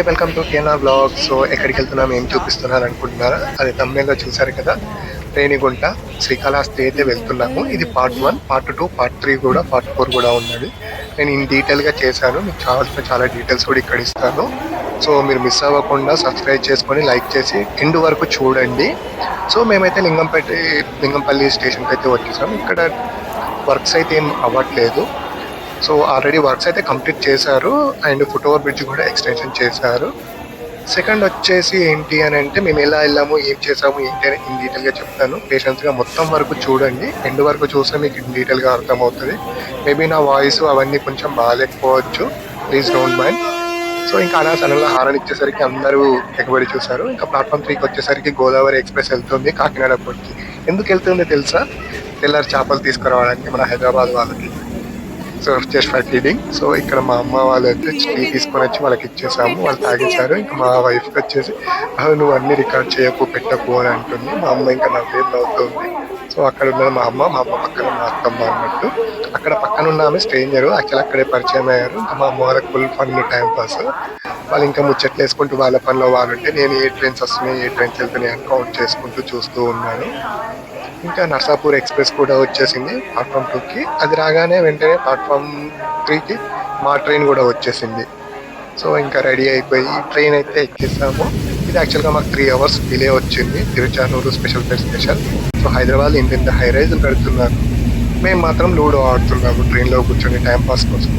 Welcome to KNR blog. So ఎక్కడికి వెళ్తున్నాం, ఏం చూపిస్తున్నాను అనుకుంటున్నారా? అది తమిళలో చూసారు కదా, రేణిగుంట శ్రీకాళహస్తి అయితే వెళ్తున్నాము. ఇది పార్ట్ 1, పార్ట్ 2, పార్ట్ 3 కూడా, పార్ట్ 4 కూడా ఉన్నది. నేను ఇన్ డీటెయిల్గా చేశాను. మీకు కావాల్సిన చాలా డీటెయిల్స్ కూడా ఇక్కడ ఇస్తాను. సో మీరు మిస్ అవ్వకుండా సబ్స్క్రైబ్ చేసుకొని లైక్ చేసి ఎండ్ వరకు చూడండి. సో మేమైతే లింగంపల్లి స్టేషన్కి అయితే వచ్చేసాం. ఇక్కడ వర్క్స్ అయితే ఏం అవ్వట్లేదు. సో ఆల్రెడీ వర్క్స్ అయితే కంప్లీట్ చేశారు అండ్ ఫుట్ ఓవర్ బ్రిడ్జ్ కూడా ఎక్స్టెన్షన్ చేశారు. సెకండ్ వచ్చేసి ఏంటి అని అంటే, మేము ఎలా వెళ్ళాము, ఏం చేసాము, ఏంటి అని ఇన్ డీటెయిల్గా చెప్తాను. పేషెన్స్గా మొత్తం వరకు చూడండి. ఎండ్ వరకు చూస్తే మీకు ఇన్ డీటెయిల్గా అర్థమవుతుంది. మేబీ నా వాయిస్ అవన్నీ కొంచెం బాగాలేకపోవచ్చు, ప్లీజ్ డోంట్ మైండ్. సో ఇంకా అలా సడన్గా హారన్ ఇచ్చేసరికి అందరూ ఎగబడి చూశారు. ఇంకా ప్లాట్ఫామ్ 3కి వచ్చేసరికి గోదావరి ఎక్స్ప్రెస్ వెళ్తుంది కాకినాడ పోర్ట్కి. ఎందుకు వెళ్తుందో తెలుసా? తెల్లారి చేపలు తీసుకురావడానికి మన హైదరాబాద్ వాళ్ళకి. So just for feeding. So ఇక్కడ మా అమ్మ వాళ్ళు అయితే టీ తీసుకొని వచ్చి వాళ్ళకి ఇచ్చేసాము. వాళ్ళు తాగేశారు. ఇంకా మా వైఫ్కి వచ్చేసి నువ్వు అన్ని రికార్డ్ చేయకు, పెట్టకు అని అంటుంది. మా అమ్మ ఇంకా నా పేరు నవ్వుతుంది. సో అక్కడ ఉన్నది మా అమ్మ పక్కన మా అత్తమ్మ అన్నట్టు. అక్కడ పక్కన ఉన్న ఆమె స్ట్రేంజర్, యాక్చువల్ అక్కడే పరిచయం అయ్యారు. ఇంకా మా అమ్మ వాళ్ళకి ఫుల్ ఫన్ టైం పాస్. వాళ్ళు ఇంకా ముచ్చట్లు వేసుకుంటూ వాళ్ళ పనిలో వాళ్ళు ఉంటే, నేను ఏ ట్రైన్స్ వస్తున్నాయి, ఏ ట్రైన్స్ వెళ్తున్నాయి అని కౌంట్ చేసుకుంటూ చూస్తూ ఉన్నాను. ఇంకా నర్సాపూర్ ఎక్స్ప్రెస్ కూడా వచ్చేసింది ప్లాట్ఫామ్ 2కి. అది రాగానే వెంటనే ప్లాట్ఫామ్ 3కి మా ట్రైన్ కూడా వచ్చేసింది. సో ఇంకా రెడీ అయిపోయి ట్రైన్ అయితే ఎక్కేసాము. ఇది యాక్చువల్గా మాకు 3 hours డిలే వచ్చింది. తిరుచానూరు స్పెషల్. సో హైదరాబాద్ ఇంత హై రైజులు పెడుతున్నారు, మేము మాత్రం లూడో ఆడుతున్నాము ట్రైన్లో కూర్చొని టైంపాస్ కోసం.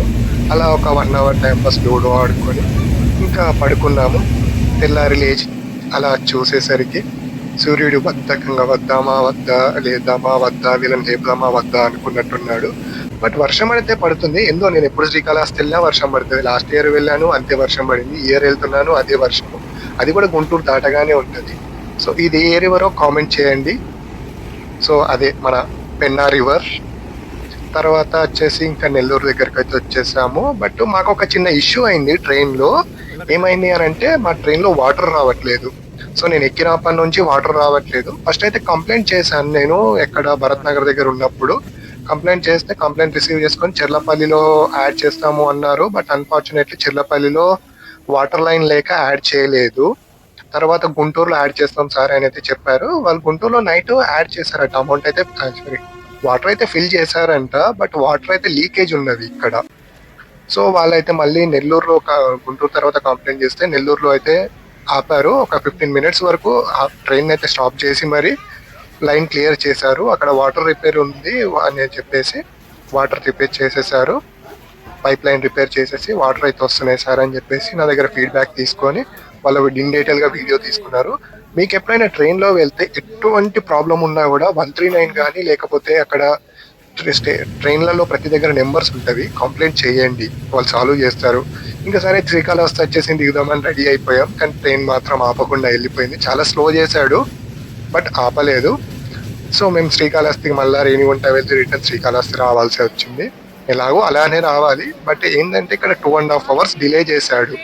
అలా ఒక 1 hour టైంపాస్ లూడో ఆడుకొని ఇంకా పడుకున్నాము. తెల్లారి లేచి అలా చూసేసరికి సూర్యుడు బద్ధకంగా వద్దామా వద్దా వీళ్ళని లేపుదామా వద్దా అనుకున్నట్టున్నాడు. బట్ వర్షం అయితే పడుతుంది. ఎందో నేను ఎప్పుడు శ్రీకాళహస్తి వెళ్ళినా వర్షం పడుతుంది. లాస్ట్ ఇయర్ వెళ్ళాను, అంతే వర్షం పడింది. ఇయర్ వెళ్తున్నాను, అదే వర్షము. అది కూడా గుంటూరు దాటగానే ఉంటుంది. సో ఇది ఏ రివరో కామెంట్ చేయండి. సో అదే మన పెన్నా రివర్. తర్వాత వచ్చేసి ఇంకా నెల్లూరు దగ్గరికి అయితే వచ్చేసాము. బట్ మాకు ఒక చిన్న ఇష్యూ అయింది ట్రైన్లో. ఏమైంది అని అంటే, మా ట్రైన్లో వాటర్ రావట్లేదు. సో నేను ఎక్కినప్పటి నుంచి వాటర్ రావట్లేదు. ఫస్ట్ అయితే కంప్లైంట్ చేశాను నేను, ఎక్కడ భరత్ నగర్ దగ్గర ఉన్నప్పుడు కంప్లైంట్ చేస్తే కంప్లైంట్ రిసీవ్ చేసుకొని చెర్లపల్లిలో యాడ్ చేస్తాము అన్నారు. బట్ అన్ఫార్చునేట్లీ చెర్లపల్లిలో వాటర్ లైన్ లేక యాడ్ చేయలేదు. తర్వాత గుంటూరులో యాడ్ చేస్తాం సార్ అని అయితే చెప్పారు. వాళ్ళు గుంటూరులో నైట్ యాడ్ చేశారట. అమౌంట్ అయితే వాటర్ అయితే ఫిల్ చేశారంట. బట్ వాటర్ అయితే లీకేజ్ ఉన్నది ఇక్కడ. సో వాళ్ళైతే మళ్ళీ నెల్లూరులో, గుంటూరు తర్వాత కంప్లైంట్ చేస్తే నెల్లూరులో అయితే ఆపారు. ఒక 15 minutes వరకు ఆ ట్రైన్ అయితే స్టాప్ చేసి మరి లైన్ క్లియర్ చేశారు. అక్కడ వాటర్ రిపేర్ ఉంది అని చెప్పేసి వాటర్ రిపేర్ చేసేసారు. పైప్ లైన్ రిపేర్ చేసేసి వాటర్ అయితే వస్తున్నాయి సార్ అని చెప్పేసి నా దగ్గర ఫీడ్బ్యాక్ తీసుకొని వాళ్ళు ఇన్ డీటెయిల్గా వీడియో తీసుకున్నారు. మీకు ఎప్పుడైనా ట్రైన్లో వెళ్తే ఎటువంటి ప్రాబ్లం ఉన్నా కూడా 139 కానీ, లేకపోతే అక్కడ ట్రైన్లలో ప్రతి దగ్గర నెంబర్స్ ఉంటుంది, కంప్లైంట్ చేయండి, వాళ్ళు సాల్వ్ చేస్తారు. ఇంకా సరే శ్రీకాళహస్తి వచ్చేసి దిగుదామని రెడీ అయిపోయాం. కానీ ట్రైన్ మాత్రం ఆపకుండా వెళ్ళిపోయింది. చాలా స్లో చేశాడు బట్ ఆపలేదు. సో మేము శ్రీకాళహస్తికి మళ్ళీ రేణిగుంట వెళ్ళి రిటర్న్ శ్రీకాళహస్తి రావాల్సి వచ్చింది. ఎలాగో అలానే రావాలి. బట్ ఏంటంటే ఇక్కడ 2.5 hours డిలే చేశాడు.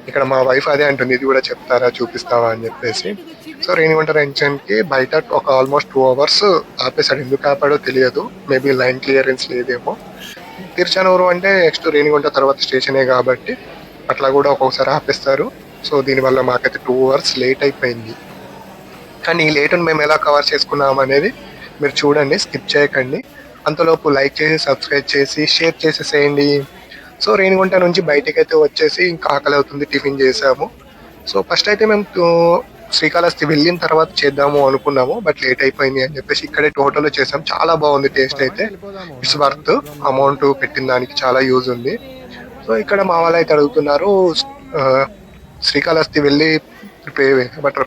ఇక్కడ మా వైఫ్ అదే అంటుంది, ఇది కూడా చెప్తారా, చూపిస్తావా అని చెప్పేసి. సో రేణిగుంట జంక్షన్కి బయట ఒక ఆల్మోస్ట్ 2 hours ఆపేశాడు. ఎందుకు ఆపాడో తెలియదు, మేబీ లైన్ క్లియరెన్స్ లేదేమో. తిరుచానూరు అంటే నెక్స్ట్ రేణిగుంట తర్వాత స్టేషనే కాబట్టి అట్లా కూడా ఒక్కొక్కసారి ఆపేస్తారు. సో దీనివల్ల మాకైతే 2 hours లేట్ అయిపోయింది. కానీ ఈ లేటును మేము ఎలా కవర్ చేసుకున్నాం అనేది మీరు చూడండి, స్కిప్ చేయకండి. అంతలోపు లైక్ చేసి, సబ్స్క్రైబ్ చేసి, షేర్ చేసేసేయండి. సో రేణిగుంట నుంచి బయటికి అయితే వచ్చేసి ఇంకా ఆకలి అవుతుంది, టిఫిన్ చేసాము. సో ఫస్ట్ అయితే మేము శ్రీకాళహస్తి వెళ్ళిన తర్వాత చేద్దాము అనుకున్నాము. బట్ లేట్ అయిపోయింది అని చెప్పేసి ఇక్కడే టోటల్లో చేసాం. చాలా బాగుంది టేస్ట్ అయితే. It's worth. అమౌంట్ పెట్టిన దానికి చాలా యూజ్ ఉంది. సో ఇక్కడ మా వాళ్ళు అయితే అడుగుతున్నారు, శ్రీకాళహస్తి వెళ్ళి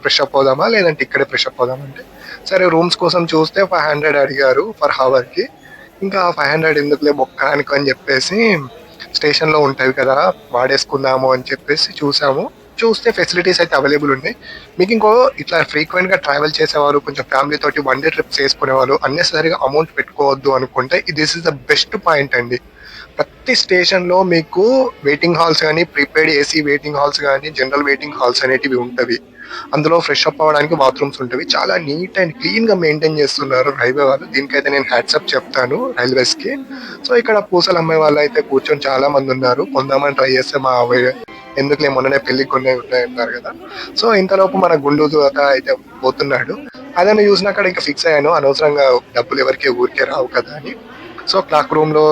ఫ్రెష్ అప్ అవుదామా లేదంటే ఇక్కడే ఫ్రెష్ అప్ అవుదామంటే, సరే రూమ్స్ కోసం చూస్తే 500 అడిగారు పర్ హవర్కి. ఇంకా 500 ఎందుకులే బొక్క అనుకొని చెప్పేసి స్టేషన్లో ఉంటాయి కదా వాడేసుకుందాము అని చెప్పేసి చూస్తే ఫెసిలిటీస్ అయితే అవైలబుల్ ఉన్నాయి. మీకు ఇంకో ఇట్లా ఫ్రీక్వెంట్గా ట్రావెల్ చేసేవాళ్ళు, కొంచెం ఫ్యామిలీ తోటి 1 day ట్రిప్స్ వేసుకునేవాళ్ళు, అన్నెసరీగా అమౌంట్ పెట్టుకోవద్దు అనుకుంటే this is the best point అండి. ప్రతి స్టేషన్లో మీకు వెయిటింగ్ హాల్స్ కానీ, ప్రీపెయిడ్ ఏసీ వెయిటింగ్ హాల్స్ కానీ, జనరల్ వెయిటింగ్ హాల్స్ అనేటివి ఉంటవి. అందులో ఫ్రెష్ అప్ అవ్వడానికి బాత్రూమ్స్ ఉంటవి. చాలా నీట్ అండ్ క్లీన్ గా మెయింటైన్ చేస్తున్నారు రైల్వే వాళ్ళు. దీనికైతే నేను హ్యాట్సప్ చెప్తాను రైల్వేస్ కి. సో ఇక్కడ పూసలు అమ్మే వాళ్ళు అయితే కూర్చొని చాలా మంది ఉన్నారు. కొందామని ట్రై చేస్తే ఎందుకులే మొన్ననే పెళ్లికి కొన్ని ఉన్నాయన్నారు కదా. సో ఇంతలోపు మన గుండు అయితే పోతున్నాడు. అదని చూసినాక ఇంకా ఫిక్స్ అయ్యాను, అనవసరంగా డబ్బులు ఎవరికి ఊరికే రావు కదా అని. సో క్లాక్ రూమ్ లో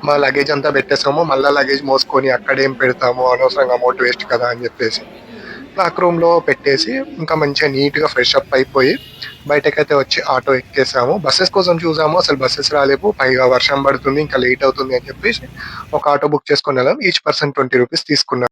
మా లగేజ్ అంతా పెట్టేసాము, మళ్ళా లగేజ్ మోసుకొని అక్కడేం పెడతాము, అనవసరంగా అమౌంట్ వేస్ట్ కదా అని చెప్పేసి క్లాక్ రూమ్ లో పెట్టేసి ఇంకా మంచిగా నీట్ గా ఫ్రెష్ అప్ అయిపోయి బయటకైతే వచ్చి ఆటో ఎక్కేసాము. బస్సెస్ కోసం చూసాము, అసలు బస్సెస్ రాలేవు, పైగా వర్షం పడుతుంది, ఇంకా లేట్ అవుతుంది అని చెప్పేసి ఒక ఆటో బుక్ చేసుకుని వెళ్ళాం. ఈచ్ పర్సన్ 20 రూపీస్ తీసుకున్నాం.